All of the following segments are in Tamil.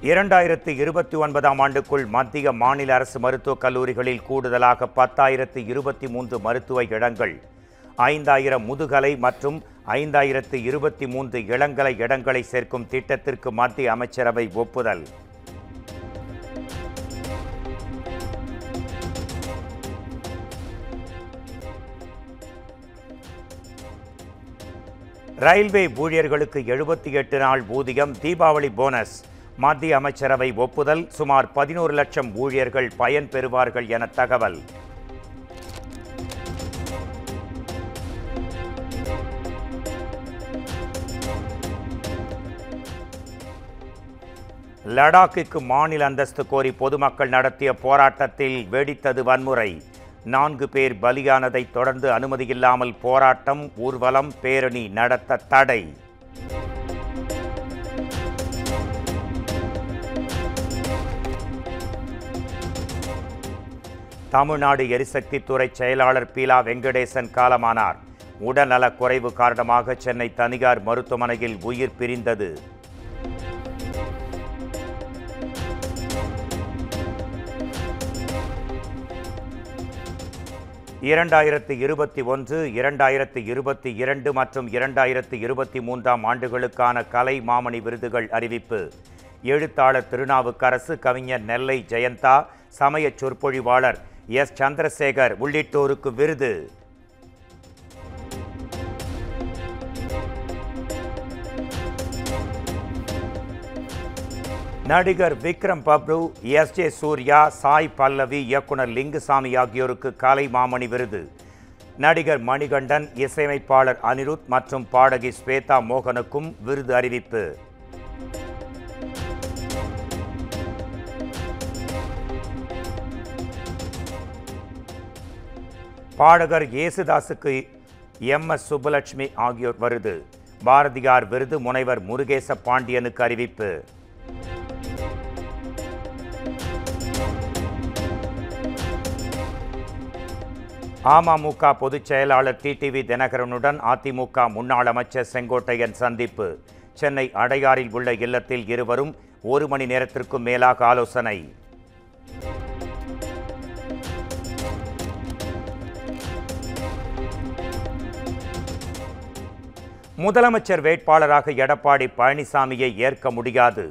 2029ஆம் ஆண்டுக்குள் மத்திய மாநில அரசு மருத்துவக் கல்லூரிகளில் கூடுதலாக 10,023 மருத்துவ இடங்கள், 5,000 முதுகலை மற்றும் 5,023 இளங்கலை இடங்களை சேர்க்கும் திட்டத்திற்கு மத்திய அமைச்சரவை ஒப்புதல். ரயில்வே ஊழியர்களுக்கு 78 நாள் ஊதியம், தீபாவளி போனஸ். மத்திய அமைச்சரவை ஒப்புதல். சுமார் 11 லட்சம் ஊழியர்கள் பயன் பெறுவார்கள் என தகவல். லடாக்கிற்கு மாநில அந்தஸ்து கோரி பொதுமக்கள் நடத்திய போராட்டத்தில் வெடித்தது வன்முறை. 4 பேர் பலியானதை தொடர்ந்து அனுமதியில்லாமல் போராட்டம், ஊர்வலம், பேரணி நடத்த தடை. தமிழ்நாடு எரிசக்தி துறை செயலாளர் பீலா வெங்கடேசன் காலமானார். உடல்நலக் குறைவு காரணமாக சென்னை தனியார் மருத்துவமனையில் உயிர் பிரிந்தது. (2021, 2022 மற்றும் 2023ஆம் ஆண்டுகளுக்கான கலை மாமணி விருதுகள் அறிவிப்பு. எழுத்தாளர் திருநாவுக்கரசு, கவிஞர் நெல்லை ஜெயந்தா, சமய சொற்பொழிவாளர் எஸ். சந்திரசேகர் உள்ளிட்டோருக்கு விருது. நடிகர் விக்ரம் பப்ரு, எஸ்.ஜே. சூர்யா, சாய் பல்லவி, இயக்குனர் லிங்குசாமி ஆகியோருக்கு கலை மாமணி விருது. நடிகர் மணிகண்டன், இசையமைப்பாளர் அனிருத் மற்றும் பாடகி ஸ்வேதா மோகனுக்கும் விருது அறிவிப்பு. பாடகர் இயேசுதாசுக்கு எம்.எஸ். சுப்புலட்சுமி ஆகியோர் விருது. பாரதியார் விருது முனைவர் முருகேச பாண்டியனுக்கு அறிவிப்பு. அமமுக பொதுச் செயலாளர் டிடிவி தினகரனுடன் அதிமுக முன்னாள் அமைச்சர் செங்கோட்டையன் சந்திப்பு. சென்னை அடையாறில் உள்ள இல்லத்தில் இருவரும் 1 மணி நேரத்திற்கும் மேலாக ஆலோசனை. முதலமைச்சர் வேட்பாளராக எடப்பாடி பழனிசாமியை ஏற்க முடியாது.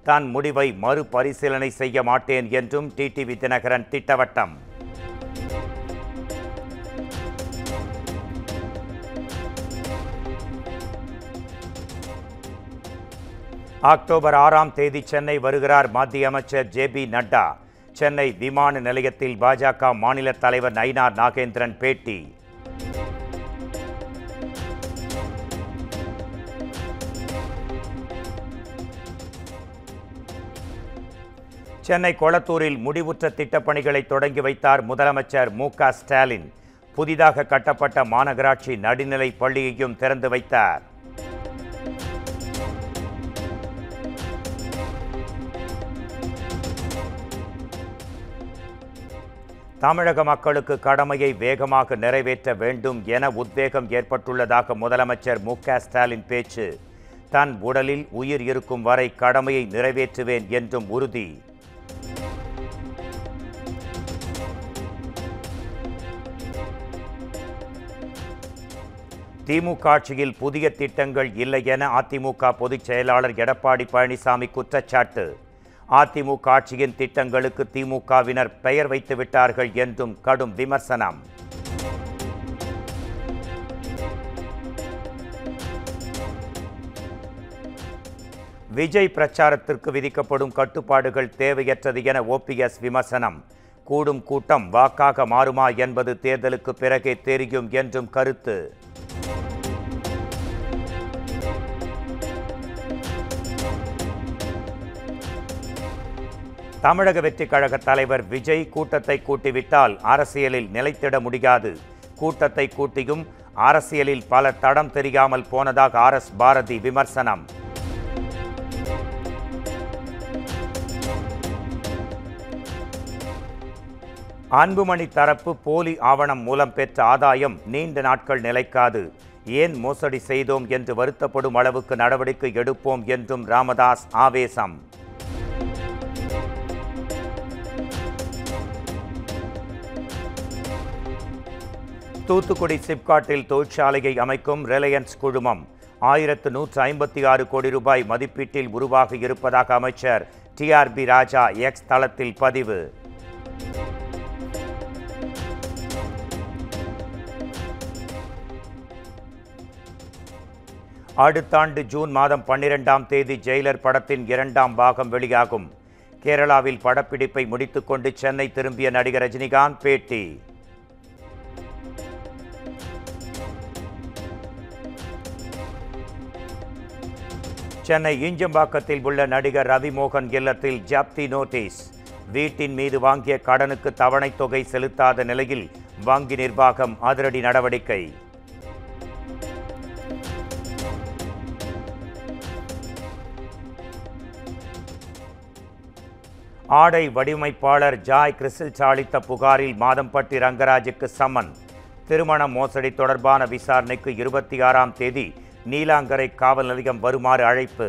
தான் முடிவை மறுபரிசீலனை செய்ய மாட்டேன் என்றும் டிடிவி தினகரன் திட்டவட்டம். அக்டோபர் 6ஆம் தேதி சென்னை வருகிறார் மத்திய அமைச்சர் ஜே.பி. நட்டா. சென்னை விமான நிலையத்தில் பாஜக மாநில தலைவர் நயினார் நாகேந்திரன் பேட்டி. சென்னை கொளத்தூரில் முடிவுற்ற திட்டப்பணிகளை தொடங்கி வைத்தார் முதலமைச்சர் மு.க. ஸ்டாலின். புதிதாக கட்டப்பட்ட மாநகராட்சி நடுநிலை பள்ளியையும் திறந்து வைத்தார். தமிழக மக்களுக்கு கடமையை வேகமாக நிறைவேற்ற வேண்டும் என உத்வேகம் ஏற்பட்டுள்ளதாக முதலமைச்சர் மு.க. ஸ்டாலின் பேச்சு. தன் உடலில் உயிர் இருக்கும் வரை கடமையை நிறைவேற்றுவேன் என்றும் உறுதி. திமுக ஆட்சியில் புதிய திட்டங்கள் இல்லை என அதிமுக பொதுச் செயலாளர் எடப்பாடி பழனிசாமி குற்றச்சாட்டு. அதிமுக ஆட்சியின் திட்டங்களுக்கு திமுகவினர் பெயர் வைத்து விட்டார்கள் என்றும் கடும் விமர்சனம். விஜய் பிரச்சாரத்திற்கு விதிக்கப்படும் கட்டுப்பாடுகள் தேவையற்றது என OPS விமர்சனம். கூடும் கூட்டம் வாக்காக மாறுமா என்பது தேர்தலுக்கு பிறகே தெரியும் என்றும் கருத்து. தமிழக வெற்றிக் கழக தலைவர் விஜய் கூட்டத்தை கூட்டிவிட்டால் அரசியலில் நிலைத்திட முடியாது. கூட்டத்தை கூட்டியும் அரசியலில் பல தடம் தெரியாமல் போனதாக RS பாரதி விமர்சனம். அன்புமணி தரப்பு போலி ஆவணம் மூலம் பெற்ற ஆதாயம் நீண்ட நாட்கள் நிலைக்காது. ஏன் மோசடி செய்தோம் என்று வருத்தப்படும் அளவுக்கு நடவடிக்கை எடுப்போம் என்றும் ராமதாஸ் ஆவேசம். தூத்துக்குடி சிப்காட்டில் தொழிற்சாலையை அமைக்கும் ரிலையன்ஸ் குழுமம் 1156 கோடி ரூபாய் மதிப்பீட்டில் உருவாக இருப்பதாக அமைச்சர் டிஆர்பி ராஜா எக்ஸ் தளத்தில் பதிவு. அடுத்த ஆண்டு ஜூன் மாதம் 12ஆம் தேதி ஜெயிலர் படத்தின் 2ஆம் பாகம் வெளியாகும். கேரளாவில் படப்பிடிப்பை முடித்துக்கொண்டு சென்னை திரும்பிய நடிகர் ரஜினிகாந்த் பேட்டி. சென்னை ஈஞ்சம்பாக்கத்தில் உள்ள நடிகர் ரவிமோகன் இல்லத்தில் ஜப்தி நோட்டீஸ். வீட்டின் மீது வாங்கிய கடனுக்கு தவணை தொகை செலுத்தாத நிலையில் வங்கி நிர்வாகம் அதிரடி நடவடிக்கை. ஆடை வடிவமைப்பாளர் ஜாய் கிறிஸ்டல்ஸ் அளித்த புகாரில் மாதம்பட்டி ரங்கராஜுக்கு சம்மன். திருமண மோசடி தொடர்பான விசாரணைக்கு 26ஆம் தேதி நீலாங்கரை காவல் நிலையம் வருமாறு அழைப்பு.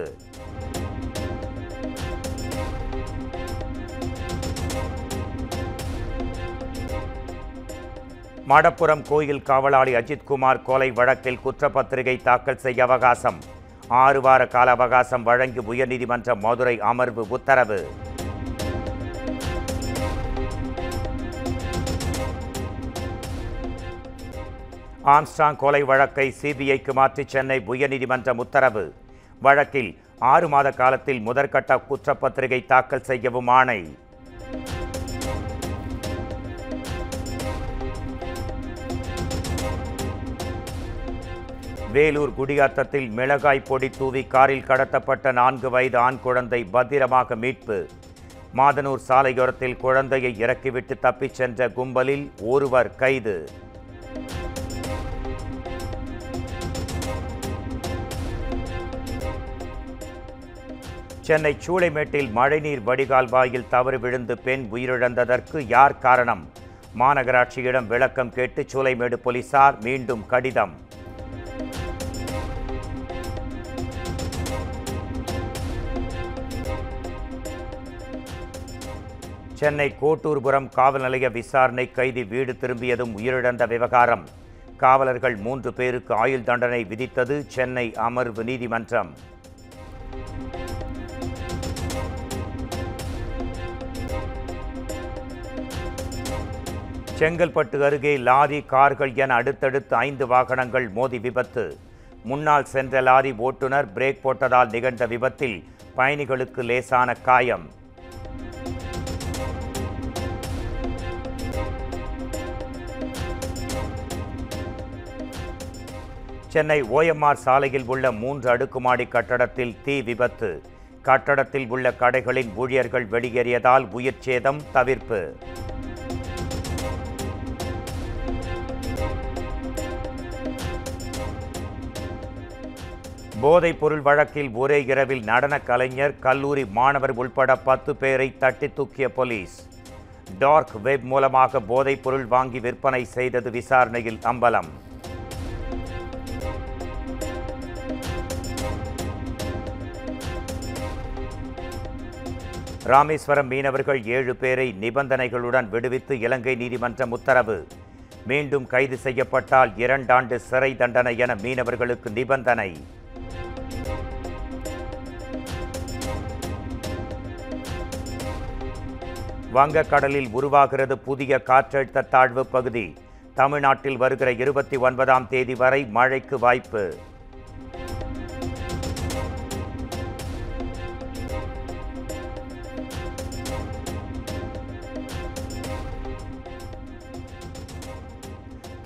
மடப்புரம் கோயில் காவலாளி அஜித்குமார் கொலை வழக்கில் குற்றப்பத்திரிகை தாக்கல் செய்ய அவகாசம். 6 வார கால அவகாசம் வழங்கி உயர்நீதிமன்ற மதுரை அமர்வு உத்தரவு. ஆம்ஸ்ட்ராங் கொலை வழக்கை சிபிஐக்கு மாற்றி சென்னை உயர்நீதிமன்றம் உத்தரவு. வழக்கில் 6 மாத காலத்தில் முதற்கட்ட குற்றப்பத்திரிகை தாக்கல் செய்யவும் ஆணை. வேலூர் குடியாத்தத்தில் மிளகாய் பொடி தூவி காரில் கடத்தப்பட்ட 4 வயது ஆண் குழந்தை பத்திரமாக மீட்பு. மாதனூர் சாலையோரத்தில் குழந்தையை இறக்கிவிட்டு தப்பிச் சென்ற கும்பலில் ஒருவர் கைது. சென்னை சூளைமேட்டில் மழைநீர் வடிகால் வாயில் தவறு விழுந்து பெண் உயிரிழந்ததற்கு யார் காரணம்? மாநகராட்சியிடம் விளக்கம் கேட்டு சூளைமேடு போலீசார் மீண்டும் கடிதம். சென்னை கோட்டூர்புரம் காவல் நிலைய விசாரணை கைதி வீடு திரும்பியதும் உயிரிழந்த விவகாரம். காவலர்கள் 3 பேருக்கு ஆயுள் தண்டனை விதித்தது சென்னை அமர்வு நீதிமன்றம். செங்கல்பட்டு அருகே லாரி கார்கள் என அடுத்தடுத்து 5 வாகனங்கள் மோதி விபத்து. முன்னால் சென்ற லாரி ஓட்டுநர் பிரேக் போட்டதால் நிகழ்ந்த விபத்தில் பயணிகளுக்கு லேசான காயம். சென்னை ஓஎம்ஆர் சாலையில் உள்ள 3 அடுக்குமாடி கட்டடத்தில் தீ விபத்து. கட்டடத்தில் உள்ள கடைகளின் ஊழியர்கள் வெளியேறியதால் உயிர் சேதம் தவிர்ப்பு. போதைப் பொருள் வழக்கில் ஒரே இரவில் நடன கலைஞர், கல்லூரி மாணவர் உள்பட 10 பேரை தட்டி தூக்கிய போலீஸ். டார்க் வெப் மூலமாக போதைப் பொருள் வாங்கி விற்பனை செய்தது விசாரணையில் அம்பலம். ராமேஸ்வரம் மீனவர்கள் 7 பேரை நிபந்தனைகளுடன் விடுவித்து இலங்கை நீதிமன்றம் உத்தரவு. மீண்டும் கைது செய்யப்பட்டால் 2 ஆண்டு சிறை தண்டனை என மீனவர்களுக்கு நிபந்தனை. வங்கக்கடலில் உருவாகிறது புதிய காற்றழுத்த தாழ்வு பகுதி. தமிழ்நாட்டில் வருகிற 29ஆம் தேதி வரை மழைக்கு வாய்ப்பு.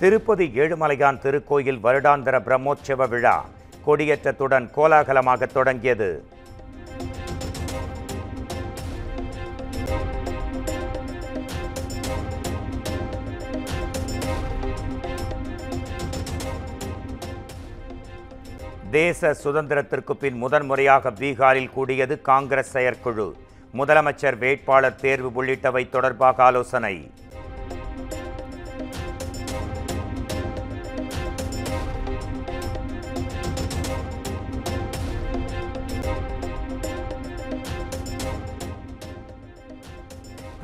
திருப்பதி ஏழுமலையான் திருக்கோயில் வருடாந்திர பிரம்மோற்சவ விழா கொடியேற்றத்துடன் கோலாகலமாக தொடங்கியது. தேச சுதந்திரத்திற்கு பின் முதன்முறையாக பீகாரில் கூடியது காங்கிரஸ் செயற்குழு. முதலமைச்சர் வேட்பாளர் தேர்வு உள்ளிட்டவை தொடர்பாக ஆலோசனை.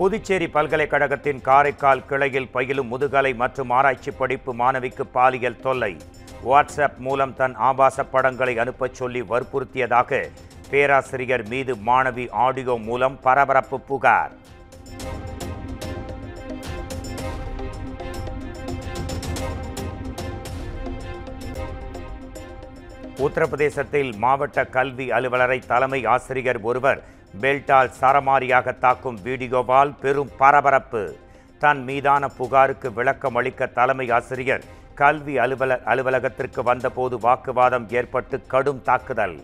புதுச்சேரி பல்கலைக்கழகத்தின் காரைக்கால் கிளையில் பயிலும் முதுகலை மற்றும் ஆராய்ச்சி படிப்பு மாணவிக்கு பாலியல் தொல்லை. வாட்ஸ்அப் மூலம் தன் ஆபாச படங்களை அனுப்பச் சொல்லி வற்புறுத்தியதாக பேராசிரியர் மீது மாணவி ஆடியோ மூலம் பரபரப்பு புகார். உத்தரப்பிரதேசத்தில் மாவட்ட கல்வி அலுவலரை தலைமை ஆசிரியர் ஒருவர் பெல்ட்டால் சரமாரியாக தாக்கும் வீடியோவால் பெரும் பரபரப்பு. தன் மீதான புகாருக்கு விளக்கம் அளிக்க தலைமை ஆசிரியர் கல்வி அலுவலகத்திற்கு வந்தபோது வாக்குவாதம் ஏற்பட்டு கடும் தாக்குதல்.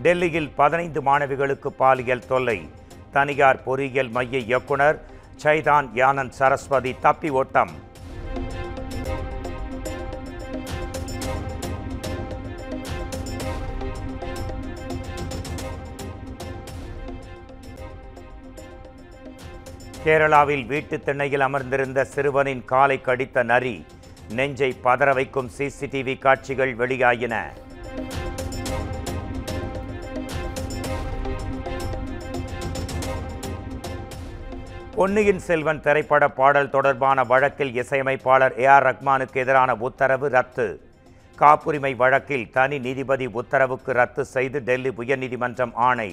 டெல்லியில் 15 மாணவிகளுக்கு பாலியல் தொல்லை. தனியார் பொறியியல் மைய இயக்குனர் சைதான் யானந்த் சரஸ்வதி தப்பி ஓட்டம். கேரளாவில் வீட்டு திண்ணையில் அமர்ந்திருந்த சிறுவனின் காலை கடித்த நரி. நெஞ்சை பதற வைக்கும் சிசிடிவி காட்சிகள் வெளியாயின. பொன்னியின் செல்வன் திரைப்பட பாடல் தொடர்பான வழக்கில் இசையமைப்பாளர் ஏஆர் ரஹ்மானுக்கு எதிரான உத்தரவு ரத்து. காப்புரிமை வழக்கில் தனி நீதிபதி உத்தரவுக்கு ரத்து செய்து டெல்லி உயர்நீதிமன்றம் ஆணை.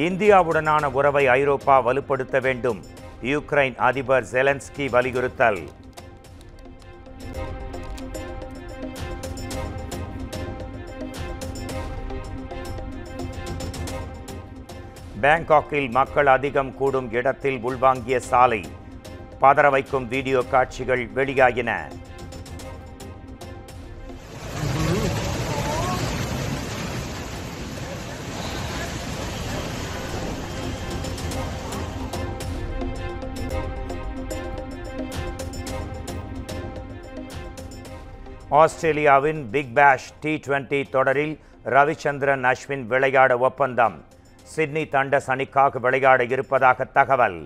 இந்தியாவுடனான உறவை ஐரோப்பா வலுப்படுத்த வேண்டும். யுக்ரைன் அதிபர் ஜெலன்ஸ்கி வலியுறுத்தல். பேங்காக்கில் மக்கள் அதிகம் கூடும் இடத்தில் உள்வாங்கிய சாலை. பதற வைக்கும் வீடியோ காட்சிகள் வெளியாகின. ஆஸ்திரேலியாவின் பிக் பேஷ் T20 தொடரில் ரவிச்சந்திரன் அஸ்வின் விளையாட ஒப்பந்தம். சிட்னி தண்டர்ஸ் அணிக்காக விளையாட இருப்பதாக தகவல்.